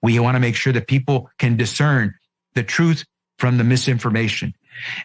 We want to make sure that people can discern the truth from the misinformation.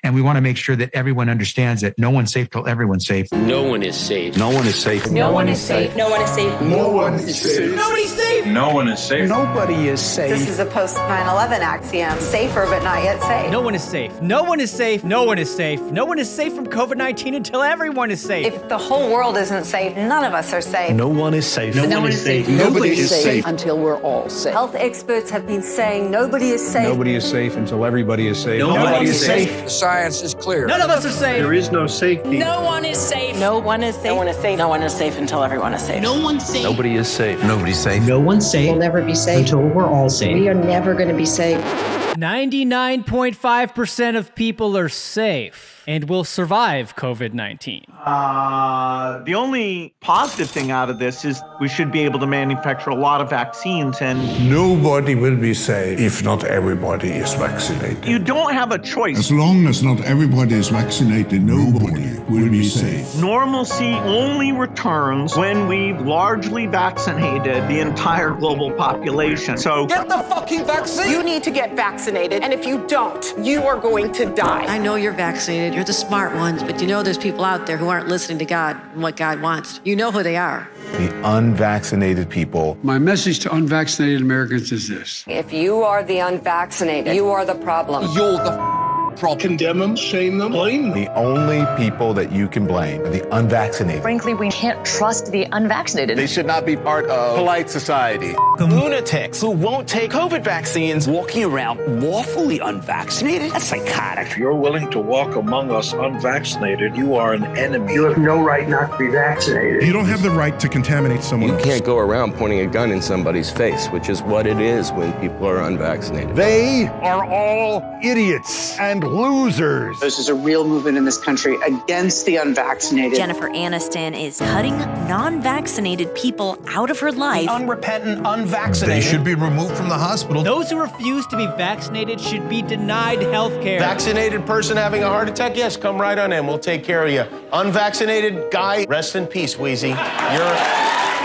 And we want to make sure that everyone understands that no one's safe till everyone's safe. No one is safe. No one is safe. No one is safe. No one is safe. No one is safe. Nobody's safe. No one is safe. Nobody is safe. This is a post 9/11 axiom. Safer, but not yet safe. No one is safe. No one is safe. No one is safe. No one is safe from COVID-19 until everyone is safe. If the whole world isn't safe, none of us are safe. No one is safe. No one is safe. Nobody is safe. Until we're all safe. Health experts have been saying nobody is safe. Nobody is safe until everybody is safe. Nobody is safe. The science is clear. None of us are safe. There is no safety. No one is safe. No one is safe. No one is safe. No one is safe until everyone is safe. No one's safe. Nobody is safe. Nobody's safe. No one's safe. We'll never be safe until we're all safe. We are never going to be safe. 99.5% of people are safe and will survive COVID-19. The only positive thing out of this is we should be able to manufacture a lot of vaccines, and Nobody will be safe if not everybody is vaccinated. you don't have a choice. As long as not everybody is vaccinated, nobody will be safe. Normalcy only returns when we've largely vaccinated the entire global population. So Get the fucking vaccine. You need to get vaccinated, and if you don't, you are going to die. I know you're vaccinated. You're the smart ones, but you know there's people out there who aren't listening to God and what God wants. You know who they are. The unvaccinated people. My message to unvaccinated Americans is this. If you are the unvaccinated, you are the problem. You're the problem. Condemn them, shame them, blame them. The only people that you can blame are the unvaccinated. Frankly, we can't trust the unvaccinated. They should not be part of polite society. Lunatics who won't take COVID vaccines. Walking around lawfully unvaccinated? That's psychotic. If you're willing to walk among us unvaccinated, you are an enemy. You have no right not to be vaccinated. You don't have the right to contaminate someone You can't go around pointing a gun in somebody's face, which is what it is when people are unvaccinated. They are all idiots and losers. This is a real movement in this country against the unvaccinated. Jennifer Aniston is cutting non-vaccinated people out of her life. Unrepentant, unvaccinated. They should be removed from the hospital. Those who refuse to be vaccinated should be denied health care. Vaccinated person having a heart attack? Yes, come right on in. We'll take care of you. Unvaccinated guy, rest in peace, Wheezy.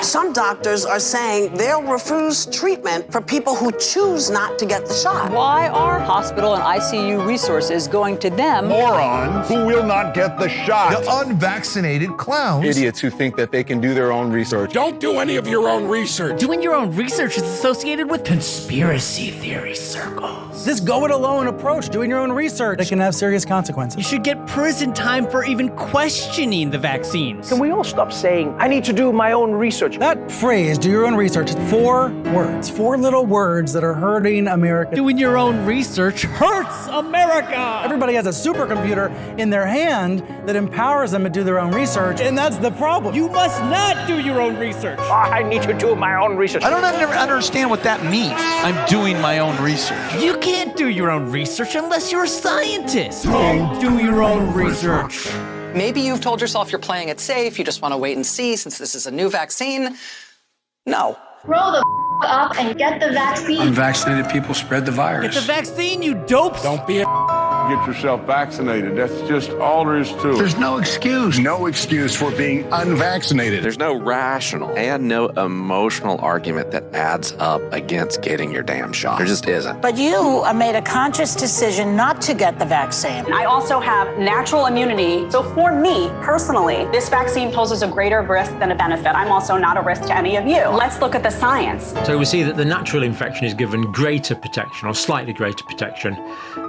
Some doctors are saying they'll refuse treatment for people who choose not to get the shot. Why are hospital and ICU resources going to them? Morons who will not get the shot. The unvaccinated clowns. Idiots who think that they can do their own research. Don't do any of your own research. Doing your own research is associated with conspiracy theory circles. This go-it-alone approach, doing your own research, that can have serious consequences. You should get prison time for even questioning the vaccines. Can we all stop saying, I need to do my own research? That phrase, do your own research, it's 4 words, 4 little words that are hurting America. Doing your own research hurts America. Everybody has a supercomputer in their hand that empowers them to do their own research, and that's the problem. You must not do your own research. I need to do my own research. I don't understand what that means. I'm doing my own research. You can't do your own research unless you're a scientist. Do your own research. Maybe you've told yourself you're playing it safe. You just want to wait and see since this is a new vaccine. No. Roll the up and get the vaccine. Unvaccinated people spread the virus. Get the vaccine, you dopes. Don't be a get yourself vaccinated. That's just all there is to it. There's no excuse. No excuse for being unvaccinated. There's no rational and no emotional argument that adds up against getting your damn shot. There just isn't. But you made a conscious decision not to get the vaccine. I also have natural immunity. So for me, personally, this vaccine poses a greater risk than a benefit. I'm also not a risk to any of you. Let's look at the science. So we see that the natural infection is given greater protection or slightly greater protection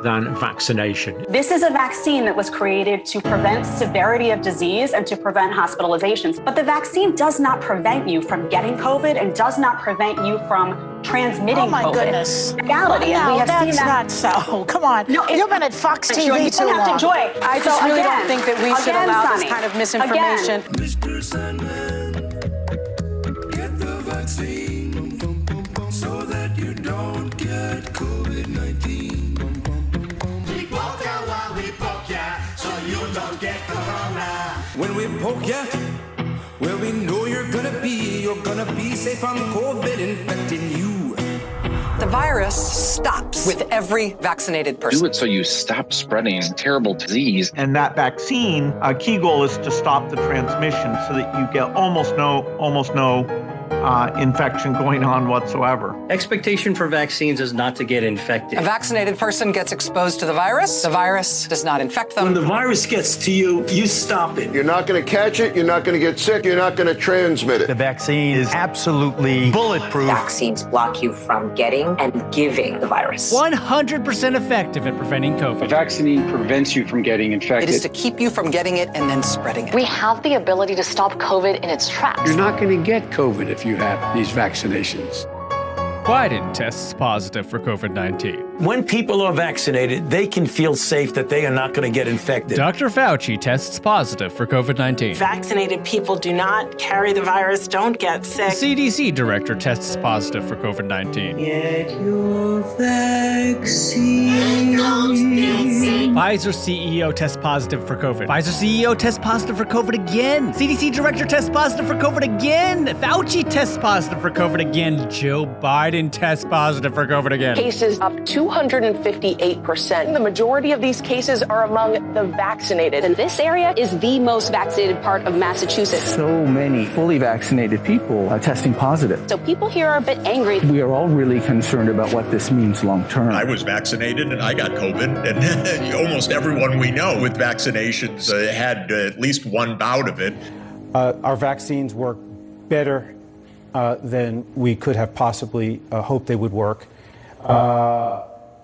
than vaccination. This is a vaccine that was created to prevent severity of disease and to prevent hospitalizations. But the vaccine does not prevent you from getting COVID and does not prevent you from transmitting COVID. Oh my goodness. Reality, and we have seen that. Not so. Come on. No, you've been at Fox TV you too long. Have to Joy. I just really don't think that we should allow this kind of misinformation. Mr. Sandman, get the vaccine so that you don't get COVID-19. We poke ya while we poke ya, so you don't get corona. When we poke ya, where we know you're gonna be safe from COVID infecting you. The virus stops with every vaccinated person. Do it so you stop spreading terrible disease. And that vaccine, a key goal is to stop the transmission so that you get almost no infection going on whatsoever. Expectation for vaccines is not to get infected. A vaccinated person gets exposed to the virus does not infect them. When the virus gets to you, you stop it. You're not going to catch it, you're not going to get sick, you're not going to transmit it. The vaccine is absolutely bulletproof. Vaccines block you from getting and giving the virus. 100% effective at preventing COVID. A vaccine prevents you from getting infected. It is to keep you from getting it and then spreading it. We have the ability to stop COVID in its tracks. You're not going to get COVID if you have these vaccinations. Biden tests positive for COVID-19. When people are vaccinated, they can feel safe that they are not going to get infected. Dr. Fauci tests positive for COVID-19. Vaccinated people do not carry the virus, don't get sick. The CDC director tests positive for COVID-19. Get your vaccine. Pfizer CEO tests positive for COVID. Pfizer CEO tests positive for COVID again. CDC director tests positive for COVID again. Fauci tests positive for COVID again. Joe Biden tests positive for COVID again. Cases up 258%. The majority of these cases are among the vaccinated. And this area is the most vaccinated part of Massachusetts. So many fully vaccinated people are testing positive. So people here are a bit angry. We are all really concerned about what this means long term. I was vaccinated and I got COVID, and almost everyone we know with vaccinations had at least one bout of it. Our vaccines work better than we could have possibly hoped they would work.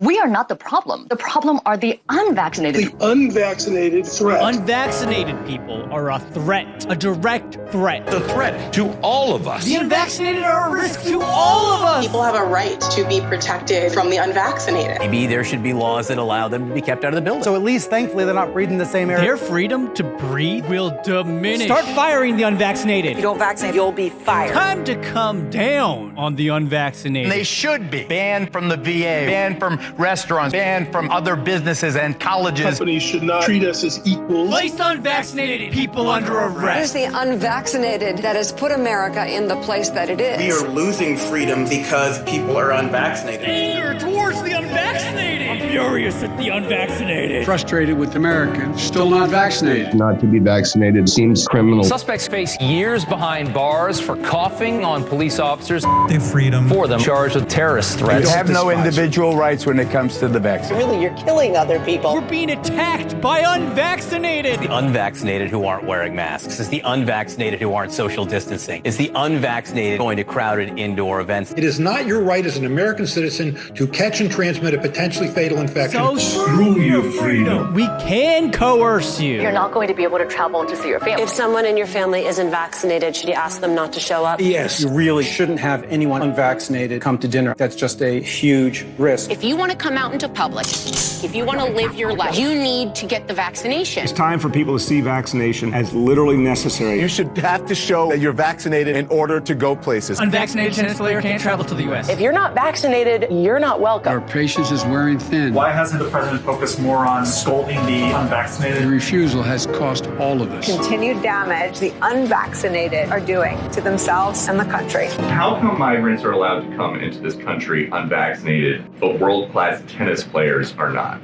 We are not the problem. The problem are the unvaccinated. The unvaccinated threat. Unvaccinated people are a threat, a direct threat. The threat to all of us. The unvaccinated are a risk to all of us. People have a right to be protected from the unvaccinated. Maybe there should be laws that allow them to be kept out of the building. So at least, thankfully, they're not breathing the same air. Their freedom to breathe will diminish. Start firing the unvaccinated. If you don't vaccinate, you'll be fired. Time to come down on the unvaccinated. They should be banned from the VA, banned from restaurants, banned from other businesses and colleges. Companies should not treat us as equals. Place unvaccinated people under arrest. It's the unvaccinated that has put America in the place that it is. We are losing freedom because people are unvaccinated. Anger towards the unvaccinated. I'm furious at the unvaccinated. Frustrated with Americans still not vaccinated. Not to be vaccinated seems criminal. Suspects face years behind bars for coughing on police officers. Their freedom. For them charged with terrorist threats. You have no individual rights when it comes to the vaccine. Really, you're killing other people. We're being attacked by unvaccinated. The unvaccinated who aren't wearing masks. It's the unvaccinated who aren't social distancing. It's the unvaccinated going to crowded indoor events. It is not your right as an American citizen to catch and transmit a potentially fatal infection. So screw your freedom. We can coerce you. You're not going to be able to travel to see your family. If someone in your family isn't vaccinated, should you ask them not to show up? Yes. You really shouldn't have anyone unvaccinated come to dinner. That's just a huge risk. If you want to come out into public, if you want to live your life, you need to get the vaccination. It's time for people to see vaccination as literally necessary. You should have to show that you're vaccinated in order to go places. Unvaccinated tennis player can't travel to the U.S. If you're not vaccinated, you're not welcome. Our patience is wearing thin. Why hasn't the president focused more on scolding the unvaccinated? The refusal has cost all of us. Continued damage the unvaccinated are doing to themselves and the country. How come migrants are allowed to come into this country unvaccinated, but world-class tennis players are not?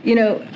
You know,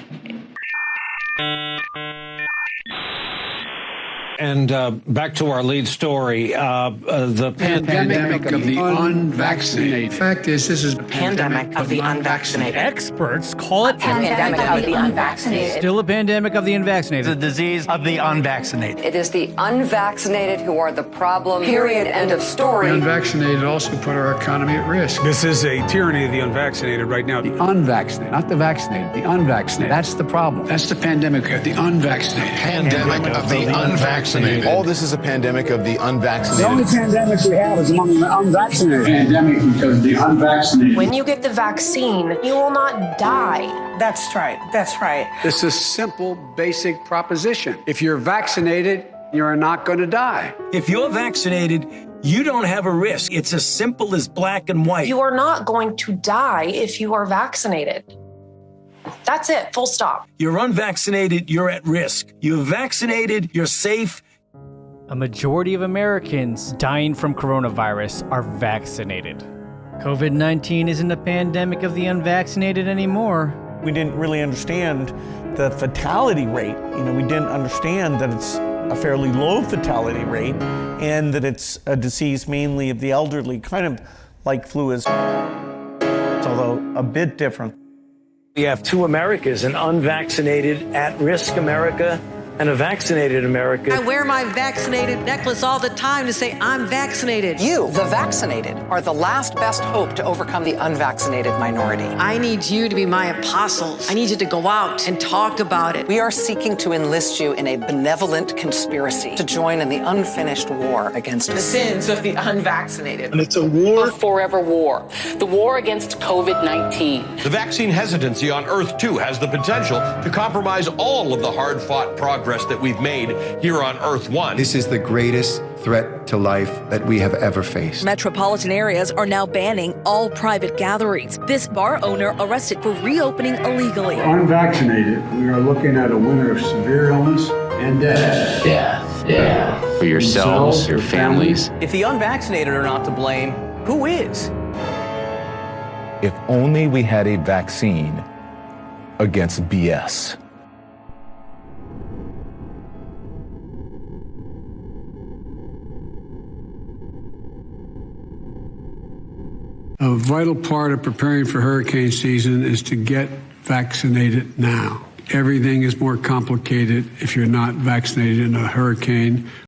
And back to our lead story, the pandemic of the unvaccinated. Fact is, this is a pandemic of the unvaccinated. Experts call it pandemic of the unvaccinated. Still a pandemic of the unvaccinated. The disease of the unvaccinated. It is the unvaccinated who are the problem. Period. End of story. The unvaccinated also put our economy at risk. This is a tyranny of the unvaccinated right now. The unvaccinated, not the vaccinated, the unvaccinated. That's the problem. That's the pandemic of the unvaccinated. Pandemic of the unvaccinated. All this is a pandemic of the unvaccinated. The only pandemic we have is among the unvaccinated. Pandemic because of the unvaccinated. When you get the vaccine, you will not die. that's right. That's right. This is a simple, basic proposition. If you're vaccinated, you're not going to die. If you're vaccinated, you don't have a risk. It's as simple as black and white. You are not going to die if you are vaccinated. That's it, full stop. You're unvaccinated, you're at risk. You're vaccinated, you're safe. A majority of Americans dying from coronavirus are vaccinated. COVID-19 isn't a pandemic of the unvaccinated anymore. We didn't really understand the fatality rate. We didn't understand that it's a fairly low fatality rate, and that it's a disease mainly of the elderly, kind of like flu is, although a bit different. We have two Americas, an unvaccinated, at-risk America and a vaccinated America. I wear my vaccinated necklace all the time to say I'm vaccinated. You, the vaccinated, are the last best hope to overcome the unvaccinated minority. I need you to be my apostles. I need you to go out and talk about it. We are seeking to enlist you in a benevolent conspiracy to join in the unfinished war against the sins of the unvaccinated. And it's a war. A forever war. The war against COVID-19. The vaccine hesitancy on Earth, too, has the potential to compromise all of the hard-fought progress that we've made here on Earth 1. This is the greatest threat to life that we have ever faced. Metropolitan areas are now banning all private gatherings. This bar owner arrested for reopening illegally. For unvaccinated, we are looking at a winter of severe illness and death. Yeah. For yourselves, your families. If the unvaccinated are not to blame, who is? If only we had a vaccine against BS. A vital part of preparing for hurricane season is to get vaccinated now. Everything is more complicated if you're not vaccinated in a hurricane